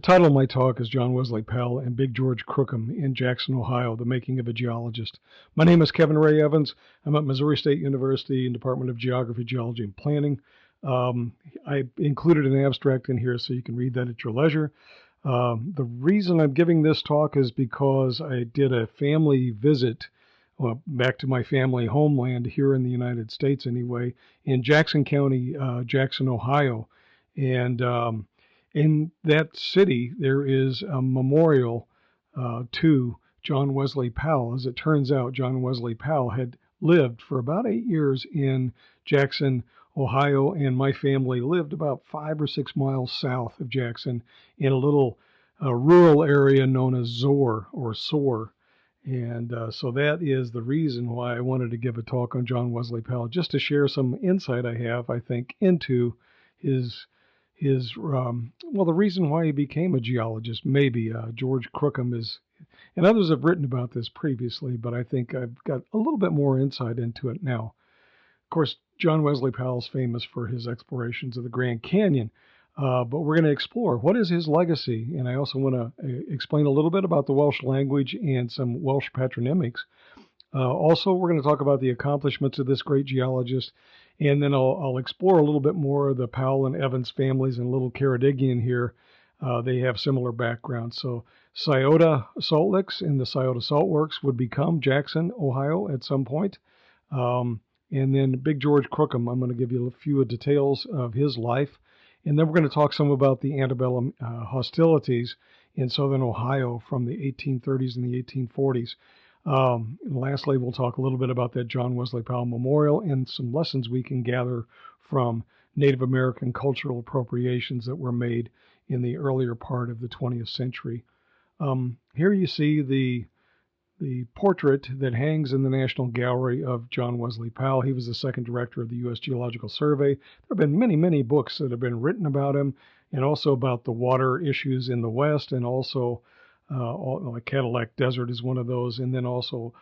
title of my talk is John Wesley Powell and Big George Crookham in Jackson, Ohio, The Making of a Geologist. My name is Kevin Ray Evans. I'm at Missouri State University in Department of Geography, Geology, and Planning. I included an abstract in here so you can read that at your leisure. The reason I'm giving this talk is because I did a family visit back to my family homeland here in the United States anyway, in Jackson County, Jackson, Ohio. And in that city, there is a memorial to John Wesley Powell. As it turns out, John Wesley Powell had lived for about 8 years in Jackson, Ohio, and my family lived about 5 or 6 miles south of Jackson in a little rural area known as Soar. And so that is the reason why I wanted to give a talk on John Wesley Powell, just to share some insight I have, I think, into the reason why he became a geologist. Maybe George Crookham is, and others have written about this previously, but I think I've got a little bit more insight into it now. Of course, John Wesley Powell is famous for his explorations of the Grand Canyon, but we're going to explore what is his legacy, and I also want to explain a little bit about the Welsh language and some Welsh patronymics. Also, we're going to talk about the accomplishments of this great geologist, and then I'll explore a little bit more of the Powell and Evans families and little Ceredigion here. They have similar backgrounds. So Scioto Salt Licks and the Scioto Salt Works would become Jackson, Ohio at some point. And then Big George Crookham, I'm going to give you a few details of his life. And then we're going to talk some about the antebellum hostilities in southern Ohio from the 1830s and the 1840s. And lastly, we'll talk a little bit about that John Wesley Powell Memorial and some lessons we can gather from Native American cultural appropriations that were made in the earlier part of the 20th century. Here you see the portrait that hangs in the National Gallery of John Wesley Powell. He was the second director of the U.S. Geological Survey. There have been many, many books that have been written about him, and also about the water issues in the West, and also like Cadillac Desert is one of those, and then also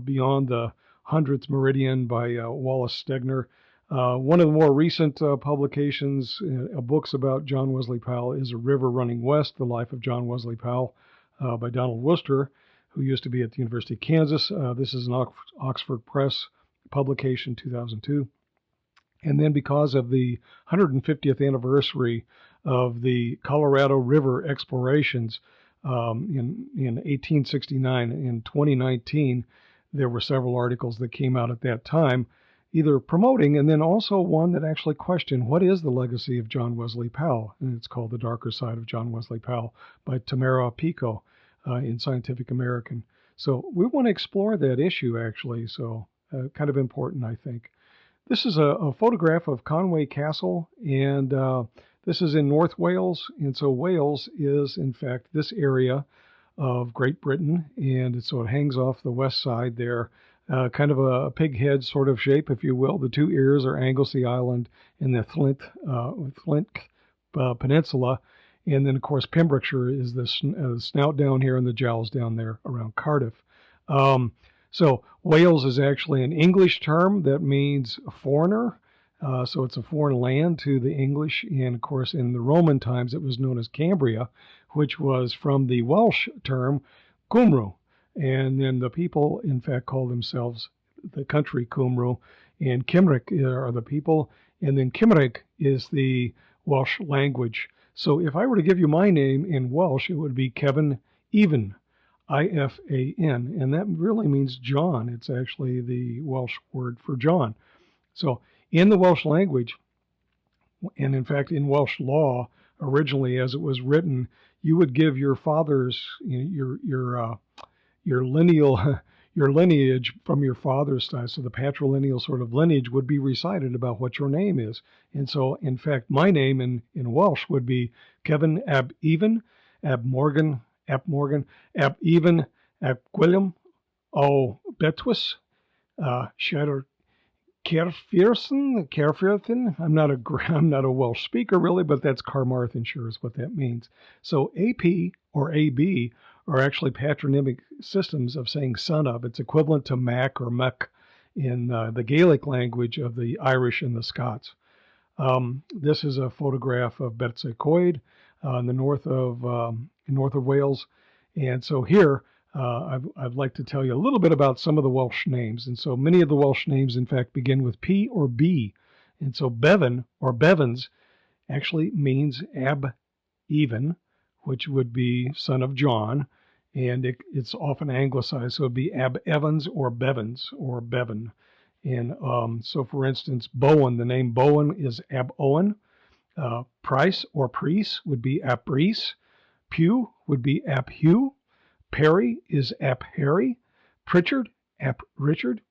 Beyond the 100th Meridian by Wallace Stegner. One of the more recent publications, books about John Wesley Powell, is A River Running West, The Life of John Wesley Powell by Donald Worcester, who used to be at the University of Kansas. This is an Oxford Press publication, 2002. And then because of the 150th anniversary of the Colorado River explorations, in 1869 and 2019, there were several articles that came out at that time, either promoting and then also one that actually questioned what is the legacy of John Wesley Powell, and it's called The Darker Side of John Wesley Powell by Tamara Pico in Scientific American. So we want to explore that issue, actually, so kind of important, I think. This is a photograph of Conway Castle, and this is in North Wales, and so Wales is, in fact, this area of Great Britain, and so it hangs off the west side there, kind of a pig head sort of shape, if you will. The two ears are Anglesey Island and the Flint Peninsula, and then, of course, Pembrokeshire is the snout down here and the jowls down there around Cardiff. So Wales is actually an English term that means foreigner. So it's a foreign land to the English, and of course in the Roman times it was known as Cambria, which was from the Welsh term Cymru, and then the people in fact call themselves the country Cymru, and Cymric are the people, and then Cymric is the Welsh language. So if I were to give you my name in Welsh, it would be Kevin Ifan, I-F-A-N, and that really means John. It's actually the Welsh word for John. So in the Welsh language, and in fact in Welsh law, originally as it was written, you would give your father's, your lineage from your father's side. So the patrilineal sort of lineage would be recited about what your name is. And so, in fact, my name in Welsh would be Kevin ab Ifan, ab Morgan, ab Ifan, ab Gwilym, o Betwis, Shadow Caerphilly. I'm not a Welsh speaker really, but that's Carmarthenshire is what that means. So AP or AB are actually patronymic systems of saying son of. It's equivalent to Mac or Mec in the Gaelic language of the Irish and the Scots. This is a photograph of Betsi Kydd. in the north of Wales. And so here, I'd like to tell you a little bit about some of the Welsh names. And so many of the Welsh names, in fact, begin with P or B. And so Bevan or Bevans actually means Ab-Even, which would be son of John. And it's often anglicized, so it'd be Ab-Evans or Bevans or Bevan. And so, for instance, Bowen, the name Bowen is Ab-Owen. Price or Priest would be Ap-Reese. Pugh would be Ap-Hugh. Perry is Ap-Harry. Pritchard, Ap-Richard.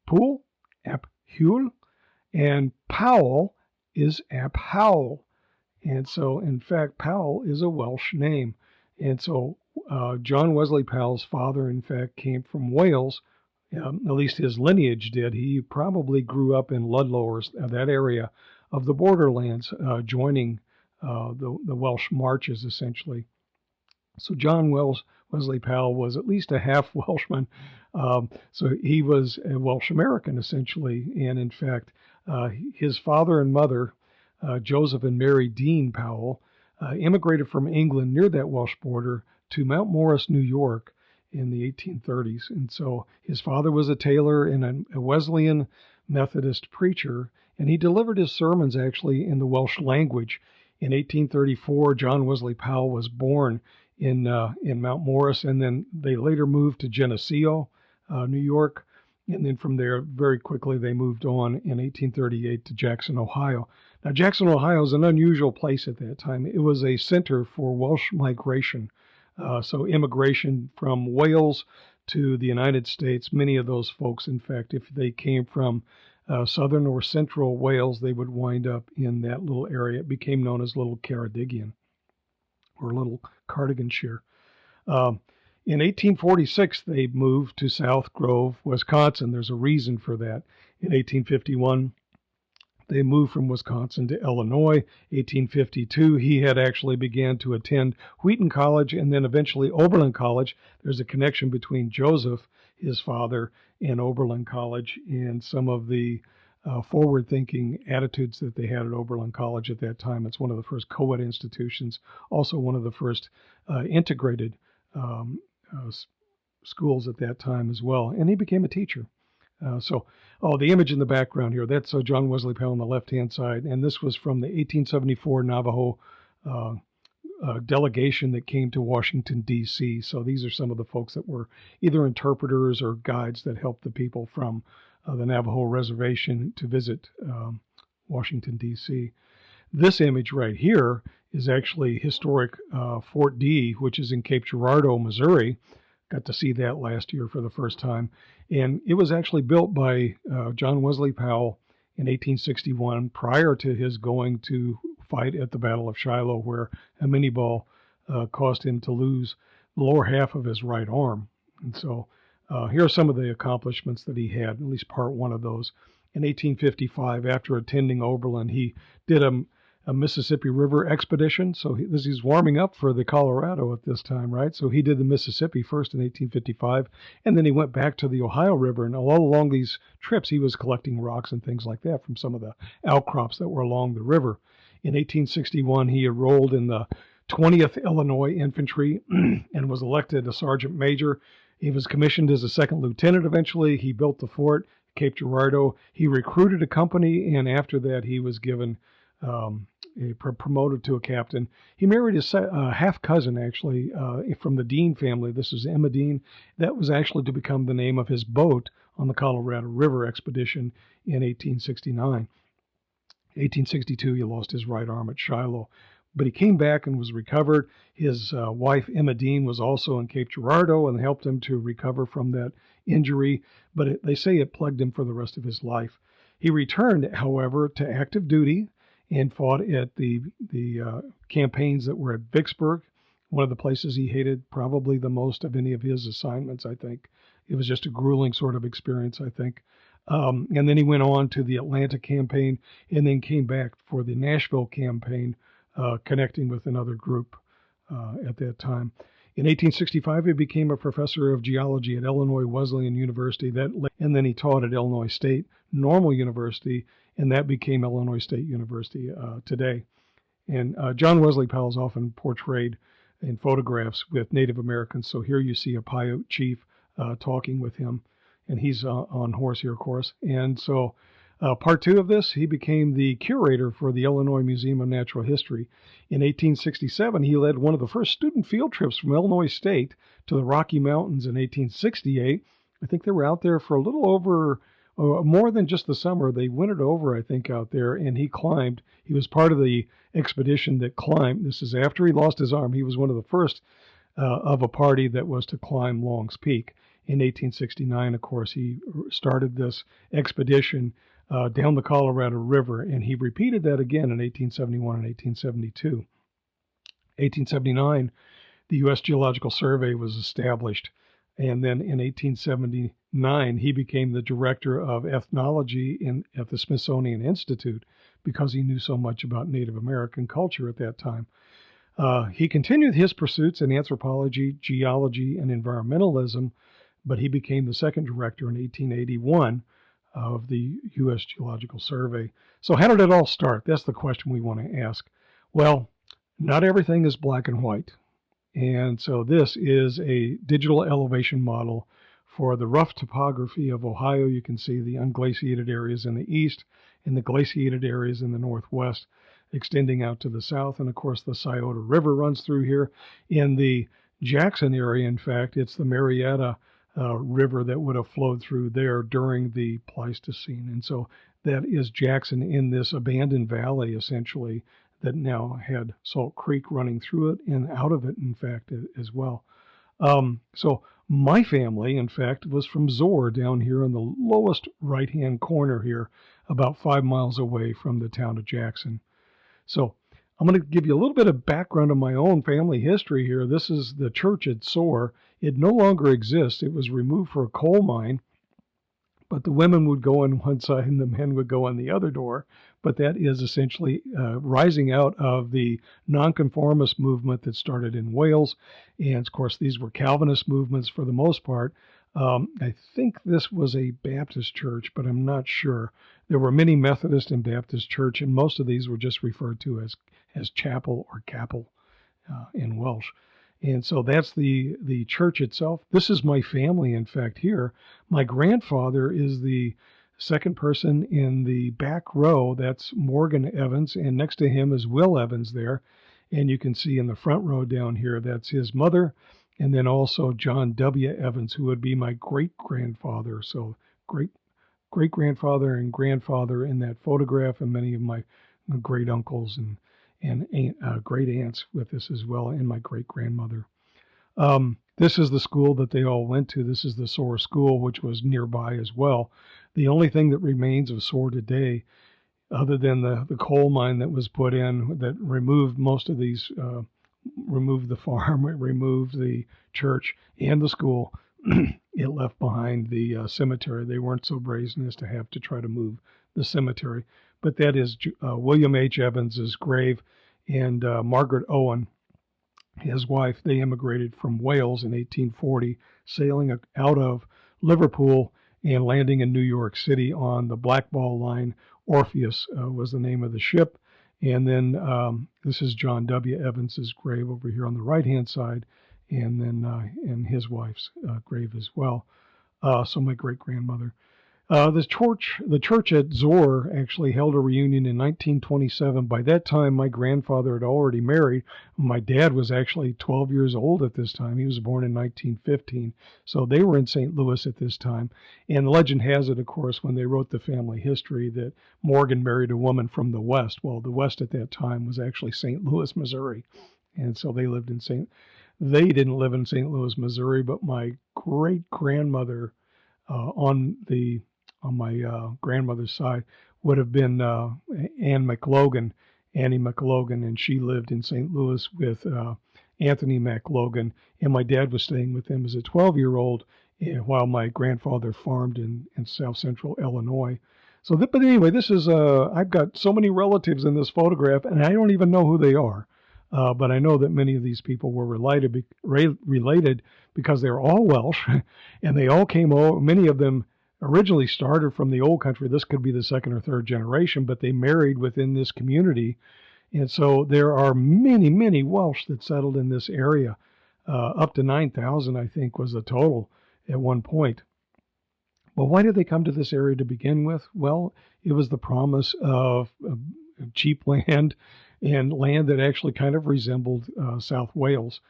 Poole, Ap-Hule. And Powell is Ap-Howell. And so, in fact, Powell is a Welsh name. And so, John Wesley Powell's father, in fact, came from Wales. At least his lineage did. He probably grew up in Ludlow or that area of the borderlands, joining the Welsh marches, essentially. So John Wesley Powell was at least a half Welshman. So he was a Welsh American, essentially. And in fact, his father and mother, Joseph and Mary Dean Powell, immigrated from England near that Welsh border to Mount Morris, New York in the 1830s. And so his father was a tailor and a Wesleyan Methodist preacher, and he delivered his sermons actually in the Welsh language. In 1834, John Wesley Powell was born in Mount Morris, and then they later moved to Geneseo, New York. And then from there, very quickly, they moved on in 1838 to Jackson, Ohio. Now, Jackson, Ohio is an unusual place at that time. It was a center for Welsh migration. So immigration from Wales to the United States, many of those folks, in fact, if they came from southern or central Wales, they would wind up in that little area. It became known as Little Ceredigion or Little Cardiganshire. In 1846, they moved to South Grove, Wisconsin. There's a reason for that. In 1851, they moved from Wisconsin to Illinois. 1852, he had actually began to attend Wheaton College and then eventually Oberlin College. There's a connection between Joseph, his father, and Oberlin College and some of the forward-thinking attitudes that they had at Oberlin College at that time. It's one of the first co-ed institutions, also one of the first integrated schools at that time as well. And he became a teacher. The image in the background here, that's John Wesley Powell on the left-hand side, and this was from the 1874 Navajo delegation that came to Washington, D.C. So these are some of the folks that were either interpreters or guides that helped the people from the Navajo reservation to visit Washington, D.C. This image right here is actually historic Fort D, which is in Cape Girardeau, Missouri. Got to see that last year for the first time. And it was actually built by John Wesley Powell in 1861 prior to his going to fight at the Battle of Shiloh, where a minie ball caused him to lose the lower half of his right arm. And so here are some of the accomplishments that he had, at least part one of those. In 1855, after attending Oberlin, he did a Mississippi River expedition. So he's warming up for the Colorado at this time, right? So he did the Mississippi first in 1855, and then he went back to the Ohio River. And all along these trips, he was collecting rocks and things like that from some of the outcrops that were along the river. In 1861, he enrolled in the 20th Illinois Infantry and was elected a sergeant major. He was commissioned as a second lieutenant eventually. He built the fort, Cape Girardeau. He recruited a company, and after that, he was given promoted to a captain. He married his half cousin, actually, from the Dean family. This is Emma Dean. That was actually to become the name of his boat on the Colorado River expedition in 1869. 1862, he lost his right arm at Shiloh, but he came back and was recovered. His wife, Emma Dean, was also in Cape Girardeau and helped him to recover from that injury, but they say it plagued him for the rest of his life. He returned, however, to active duty and fought at the campaigns that were at Vicksburg, one of the places he hated probably the most of any of his assignments, I think. It was just a grueling sort of experience, I think. And then he went on to the Atlanta campaign and then came back for the Nashville campaign, connecting with another group at that time. In 1865, he became a professor of geology at Illinois Wesleyan University, and then he taught at Illinois State Normal University, and that became Illinois State University today. And John Wesley Powell is often portrayed in photographs with Native Americans. So here you see a Paiute chief talking with him, and he's on horse here, of course. And so part two of this, he became the curator for the Illinois Museum of Natural History. In 1867, he led one of the first student field trips from Illinois State to the Rocky Mountains. In 1868, I think they were out there for a little over, more than just the summer. They wintered over, I think, out there, and he climbed. He was part of the expedition that climbed. This is after he lost his arm. He was one of the first of a party that was to climb Long's Peak. In 1869, of course, he started this expedition down the Colorado River, and he repeated that again in 1871 and 1872. 1879, the U.S. Geological Survey was established, and then in 1879, he became the director of ethnology at the Smithsonian Institute because he knew so much about Native American culture at that time. He continued his pursuits in anthropology, geology, and environmentalism, but he became the second director in 1881 of the U.S. Geological Survey. So how did it all start? That's the question we want to ask. Well, not everything is black and white. And so this is a digital elevation model for the rough topography of Ohio. You can see the unglaciated areas in the east and the glaciated areas in the northwest, extending out to the south. And of course, the Scioto River runs through here. In the Jackson area, in fact, it's the Marietta river that would have flowed through there during the Pleistocene. And so that is Jackson in this abandoned valley, essentially, that now had Salt Creek running through it and out of it, in fact, as well. So my family, in fact, was from Zoar down here in the lowest right-hand corner here, about 5 miles away from the town of Jackson. So I'm going to give you a little bit of background on my own family history here. This is the church at Zoar. It no longer exists. It was removed for a coal mine, but the women would go in one side and the men would go in the other door. But that is essentially rising out of the nonconformist movement that started in Wales. And of course, these were Calvinist movements for the most part. I think this was a Baptist church, but I'm not sure. There were many Methodist and Baptist church, and most of these were just referred to as chapel or capel in Welsh. And so that's the church itself. This is my family, in fact, here. My grandfather is the second person in the back row. That's Morgan Evans, and next to him is Will Evans there. And you can see in the front row down here, that's his mother, and then also John W. Evans, who would be my great-grandfather. So great-grandfather and grandfather in that photograph, and many of my great-uncles and great aunts with us as well, and my great-grandmother. This is the school that they all went to. This is the Zoar School, which was nearby as well. The only thing that remains of Zoar today, other than the coal mine that was put in, that removed most of these, removed the farm, it removed the church and the school, it left behind the cemetery. They weren't so brazen as to have to try to move the cemetery. But that is William H. Evans's grave, and Margaret Owen, his wife. They immigrated from Wales in 1840, sailing out of Liverpool and landing in New York City on the Blackball Line. Orpheus was the name of the ship. And then this is John W. Evans's grave over here on the right-hand side, and then and his wife's grave as well. So my great-grandmother. The church at Zoar actually held a reunion in 1927. By that time, my grandfather had already married. My dad was actually 12 years old at this time. He was born in 1915. So they were in St. Louis at this time. And legend has it, of course, when they wrote the family history, that Morgan married a woman from the West. Well, the West at that time was actually St. Louis, Missouri. And so they lived in they didn't live in St. Louis, Missouri, but my great-grandmother on my grandmother's side would have been Annie McLogan, and she lived in St. Louis with Anthony McLogan, and my dad was staying with them as a 12-year-old while my grandfather farmed in south central Illinois. So, but anyway, this is, I've got so many relatives in this photograph, and I don't even know who they are. But I know that many of these people were related because they're all Welsh, and they all came over. Many of them originally started from the old country. This could be the second or third generation, but they married within this community And so there are many, many Welsh that settled in this area. Up to 9,000, I think, was the total at one point. Well, why did they come to this area to begin with? Well, it was the promise of cheap land and land that actually kind of resembled South Wales.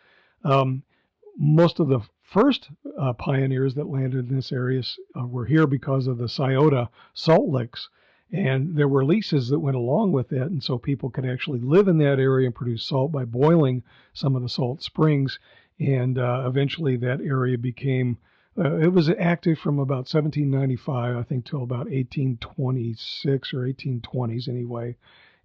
Most of the first pioneers that landed in this area were here because of the Scioto salt licks. And there were leases that went along with that, and so people could actually live in that area and produce salt by boiling some of the salt springs. And eventually that area became, it was active from about 1795, I think, till about 1826 or 1820s anyway.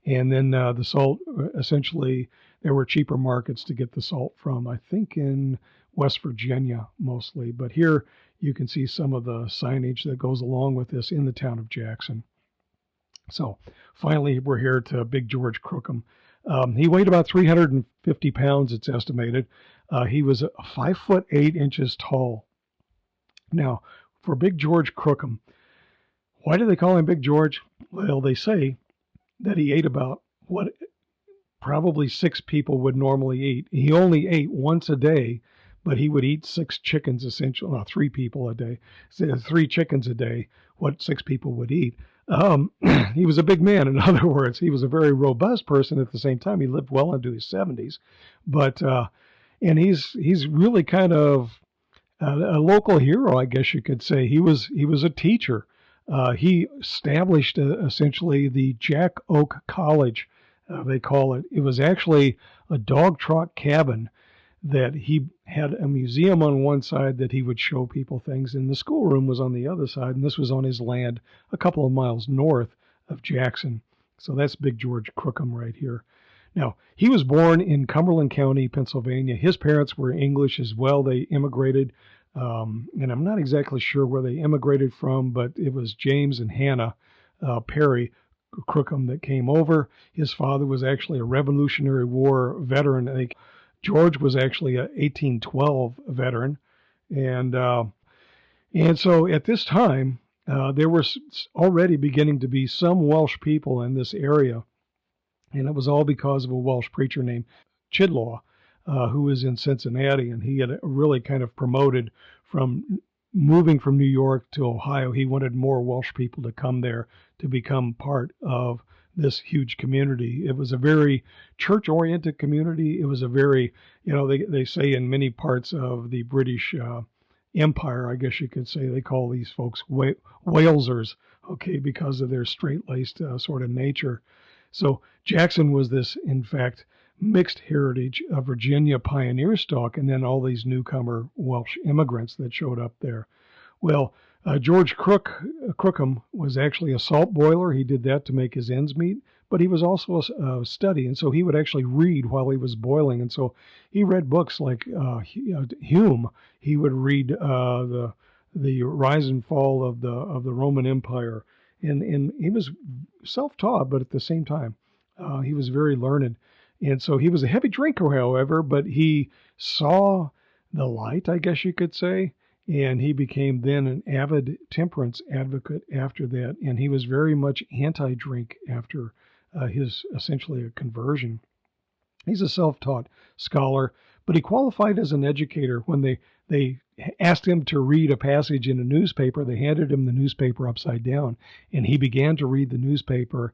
And then the salt, essentially, there were cheaper markets to get the salt from, I think in West Virginia mostly. But here you can see some of the signage that goes along with this in the town of Jackson. So finally, we're here to Big George Crookham. He weighed about 350 pounds, it's estimated. He was 5'8" tall. Now, for Big George Crookham, why do they call him Big George? Well, they say that he ate about what probably 6 people would normally eat. He only ate once a day, but he would eat 6 chickens, essentially, no, 3 people a day, 3 chickens a day, what 6 people would eat. He was a big man, in other words. He was a very robust person at the same time. He lived well into his 70s. But, and he's really kind of a local hero, I guess you could say. He was a teacher. He established essentially the Jack Oak College, they call it. It was actually a dog trot cabin that he had a museum on one side that he would show people things, and the schoolroom was on the other side, and this was on his land a couple of miles north of Jackson. So that's Big George Crookham right here. Now, he was born in Cumberland County, Pennsylvania. His parents were English as well. They immigrated, and I'm not exactly sure where they immigrated from, but it was James and Hannah Perry Crookham that came over. His father was actually a Revolutionary War veteran. George was actually an 1812 veteran, and so at this time there were already beginning to be some Welsh people in this area, and it was all because of a Welsh preacher named Chidlaw, who was in Cincinnati, and he had really kind of promoted from moving from New York to Ohio. He wanted more Welsh people to come there to become part of this huge community. It was a very church-oriented community. It was a very, they say in many parts of the British Empire, I guess you could say, they call these folks Walesers, okay, because of their straight-laced sort of nature. So Jackson was this, in fact, mixed heritage of Virginia pioneer stock, and then all these newcomer Welsh immigrants that showed up there. Well, George Crookham was actually a salt boiler. He did that to make his ends meet, but he was also a study, and so he would actually read while he was boiling. And so he read books like Hume. He would read the rise and fall of the Roman Empire, and he was self-taught, but at the same time, he was very learned. And so he was a heavy drinker, however, but he saw the light, I guess you could say. And he became then an avid temperance advocate after that. And he was very much anti-drink after his essentially a conversion. He's a self-taught scholar, but he qualified as an educator. When they asked him to read a passage in a newspaper, they handed him the newspaper upside down. And he began to read the newspaper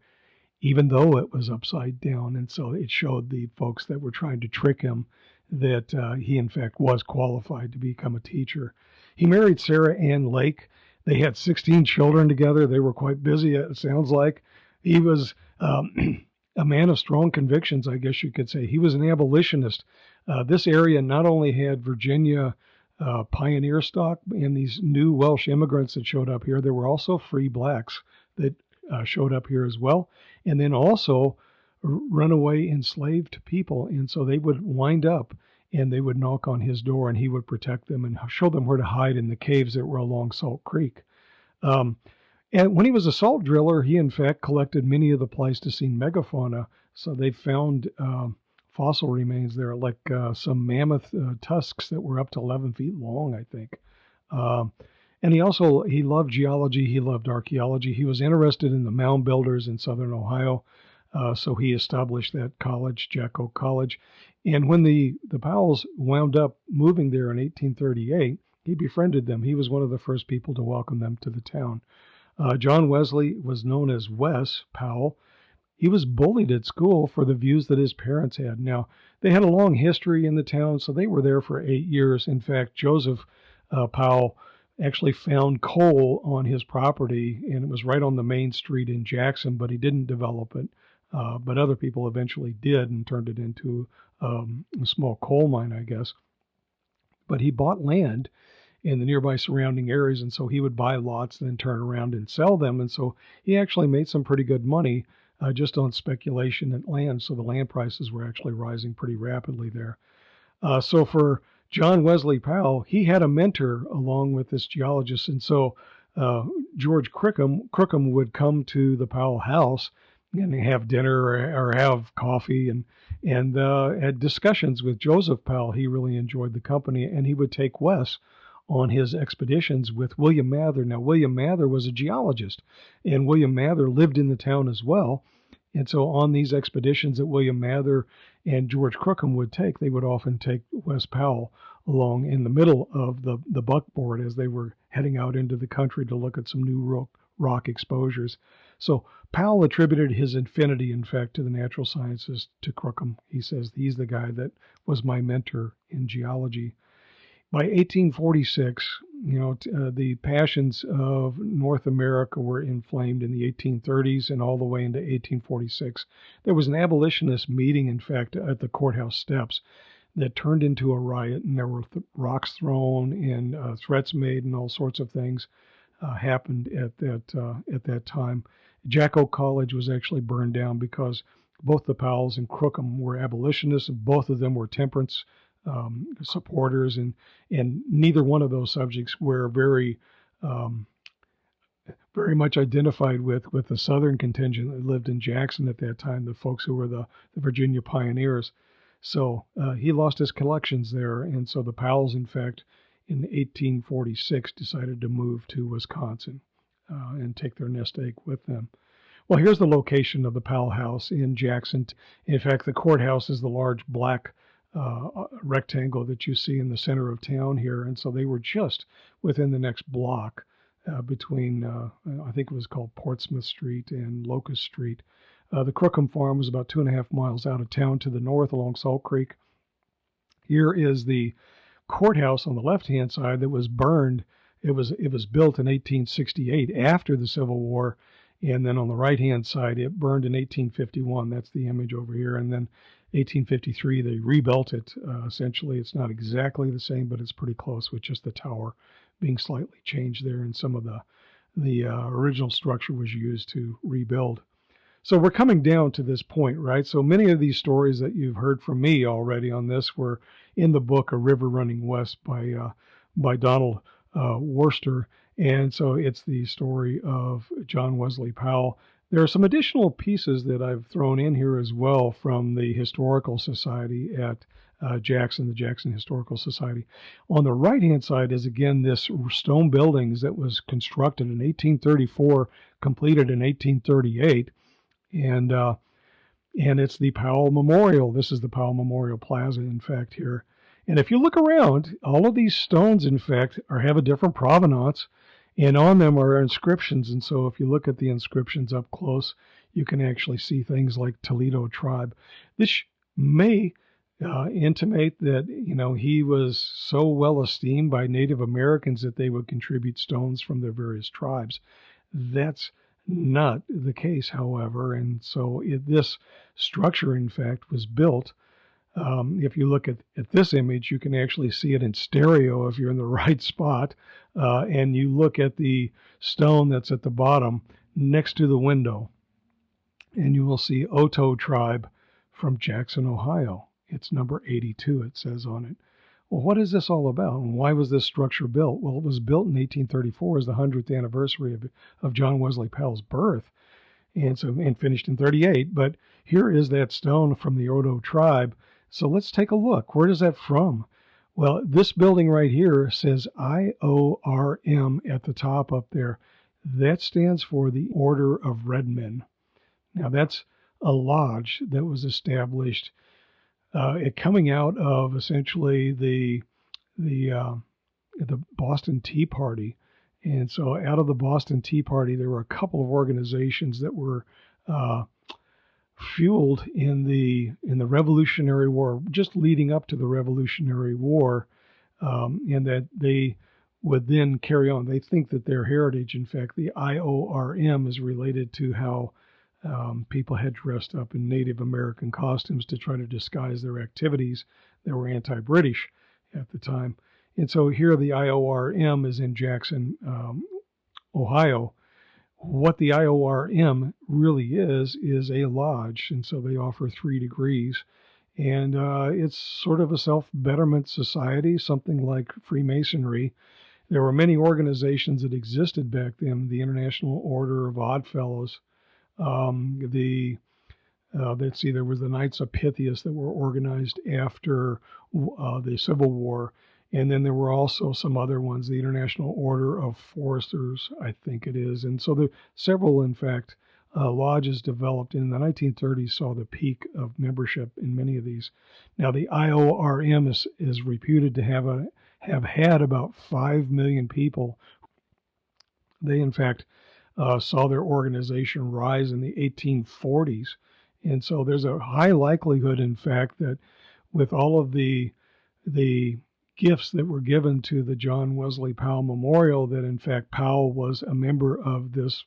even though it was upside down. And so it showed the folks that were trying to trick him that he, in fact, was qualified to become a teacher. He married Sarah Ann Lake. They had 16 children together. They were quite busy, it sounds like. He was a man of strong convictions, I guess you could say. He was an abolitionist. This area not only had Virginia pioneer stock and these new Welsh immigrants that showed up here, there were also free blacks that showed up here as well. And then also runaway enslaved people. And so they would wind up and they would knock on his door, and he would protect them and show them where to hide in the caves that were along Salt Creek. And when he was a salt driller, he in fact collected many of the Pleistocene megafauna. So they found fossil remains there, like some mammoth tusks that were up to 11 feet long, I think. And he loved geology. He loved archaeology. He was interested in the mound builders in southern Ohio. So he established that college, Jacko College. And when the Powells wound up moving there in 1838, he befriended them. He was one of the first people to welcome them to the town. John Wesley was known as Wes Powell. He was bullied at school for the views that his parents had. Now, they had a long history in the town, so they were there for 8 years. In fact, Joseph Powell actually found coal on his property, and it was right on the main street in Jackson, but he didn't develop it. But other people eventually did and turned it into a small coal mine, I guess. But he bought land in the nearby surrounding areas, and so he would buy lots, then turn around and sell them. And so he actually made some pretty good money just on speculation in land. So the land prices were actually rising pretty rapidly there. So for John Wesley Powell, he had a mentor along with this geologist. And so George Crookham would come to the Powell House and have dinner or have coffee and had discussions with Joseph Powell. He really enjoyed the company, and he would take Wes on his expeditions with William Mather. Now, William Mather was a geologist, and William Mather lived in the town as well. And so on these expeditions that William Mather and George Crookham would take, they would often take Wes Powell along in the middle of the buckboard as they were heading out into the country to look at some new rock exposures. So Powell attributed his affinity, in fact, to the natural sciences to Crookham. He says he's the guy that was my mentor in geology. By 1846, the passions of North America were inflamed in the 1830s and all the way into 1846. There was an abolitionist meeting, in fact, at the courthouse steps that turned into a riot, and there were rocks thrown and threats made, and all sorts of things happened at that time. Jacko College was actually burned down because both the Powells and Crookham were abolitionists, and both of them were temperance supporters, and neither one of those subjects were very much identified with the Southern contingent that lived in Jackson at that time, the folks who were the Virginia pioneers. So he lost his collections there, and so the Powells, in fact, in 1846 decided to move to Wisconsin and take their nest egg with them. Well, here's the location of the Powell House in Jackson. In fact, the courthouse is the large black rectangle that you see in the center of town here, and so they were just within the next block between, I think it was called Portsmouth Street and Locust Street. The Crookham Farm was about 2.5 miles out of town to the north along Salt Creek. Here is the courthouse on the left-hand side that was burned. It was built in 1868 after the Civil War, and then on the right-hand side it burned in 1851. That's the image over here, and then 1853 they rebuilt it. Essentially, it's not exactly the same, but it's pretty close, with just the tower being slightly changed there, and some of the original structure was used to rebuild. So we're coming down to this point, right? So many of these stories that you've heard from me already on this were in the book A River Running West by Donald Worcester. And so it's the story of John Wesley Powell. There are some additional pieces that I've thrown in here as well from the Historical Society at Jackson, the Jackson Historical Society. On the right-hand side is, again, this stone buildings that was constructed in 1834, completed in 1838. And it's the Powell Memorial. This is the Powell Memorial Plaza, in fact, here. And if you look around, all of these stones, in fact, have a different provenance, and on them are inscriptions. And so if you look at the inscriptions up close, you can actually see things like Toledo Tribe. This may intimate that, he was so well esteemed by Native Americans that they would contribute stones from their various tribes. That's not the case, however, and so this structure, in fact, was built. If you look at this image, you can actually see it in stereo if you're in the right spot, and you look at the stone that's at the bottom next to the window, and you will see Oto Tribe from Jackson, Ohio. It's number 82, it says on it. Well, what is this all about, and why was this structure built? Well, it was built in 1834 as the 100th anniversary of John Wesley Powell's birth, and finished in 38. But here is that stone from the Oto Tribe. So let's take a look. Where is that from? Well, this building right here says IORM at the top up there. That stands for the Order of Redmond. Now, that's a lodge that was established coming out of essentially the Boston Tea Party. And so out of the Boston Tea Party, there were a couple of organizations that were fueled in the Revolutionary War, just leading up to the Revolutionary War, and that they would then carry on. They think that their heritage, in fact, the IORM, is related to how people had dressed up in Native American costumes to try to disguise their activities that were anti-British at the time. And so here the IORM is in Jackson, Ohio. What the IORM really is a lodge, and so they offer 3 degrees. And it's sort of a self-betterment society, something like Freemasonry. There were many organizations that existed back then, the International Order of Oddfellows, let's see, there was the Knights of Pythias that were organized after the Civil War. And then there were also some other ones, the International Order of Foresters, I think it is. And so there several, in fact, lodges developed in the 1930s saw the peak of membership in many of these. Now, the IORM is reputed to have had about 5 million people. They, in fact, saw their organization rise in the 1840s. And so there's a high likelihood, in fact, that with all of the gifts that were given to the John Wesley Powell Memorial, that in fact Powell was a member of this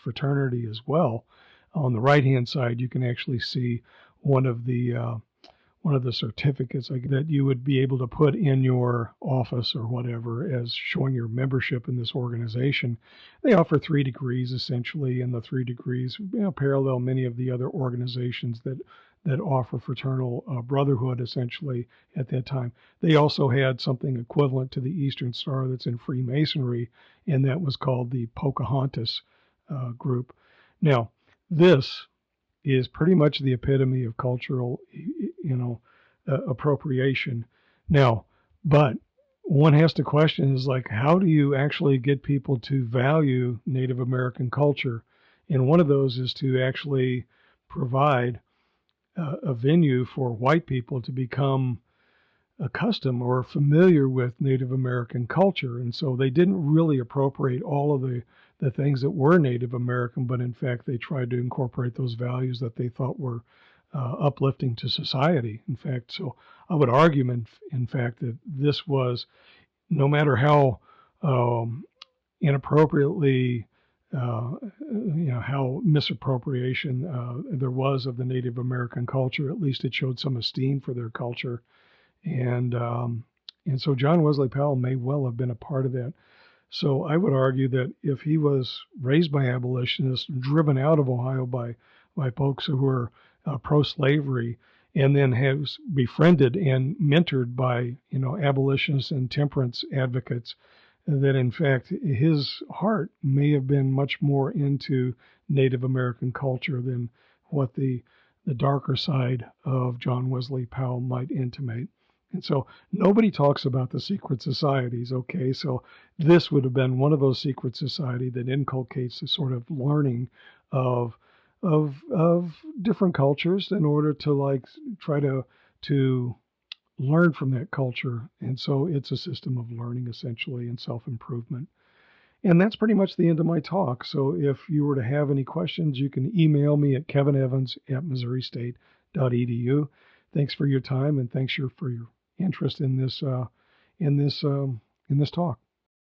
fraternity as well. On the right-hand side, you can actually see one of the certificates that you would be able to put in your office or whatever as showing your membership in this organization. They offer 3 degrees essentially, and the 3 degrees parallel many of the other organizations that offer fraternal brotherhood essentially at that time. They also had something equivalent to the Eastern Star that's in Freemasonry, and that was called the Psihontas Group. Now, this is pretty much the epitome of cultural, appropriation. Now, but one has to question is like, how do you actually get people to value Native American culture? And one of those is to actually provide a venue for white people to become accustomed or familiar with Native American culture. And so they didn't really appropriate all of the things that were Native American, but in fact, they tried to incorporate those values that they thought were uplifting to society. In fact, so I would argue, in fact, that this was, no matter how inappropriately how misappropriation there was of the Native American culture, at least it showed some esteem for their culture. And so John Wesley Powell may well have been a part of that. So I would argue that if he was raised by abolitionists, driven out of Ohio by folks who were pro-slavery, and then has befriended and mentored by abolitionists and temperance advocates, that in fact his heart may have been much more into Native American culture than what the darker side of John Wesley Powell might intimate. And so nobody talks about the secret societies, okay? So this would have been one of those secret society that inculcates the sort of learning of different cultures in order to try to learn from that culture. And so it's a system of learning essentially and self-improvement. And that's pretty much the end of my talk. So if you were to have any questions, you can email me at kevinevans@missourustate.edu. Thanks for your time, and thanks for your interest in this talk.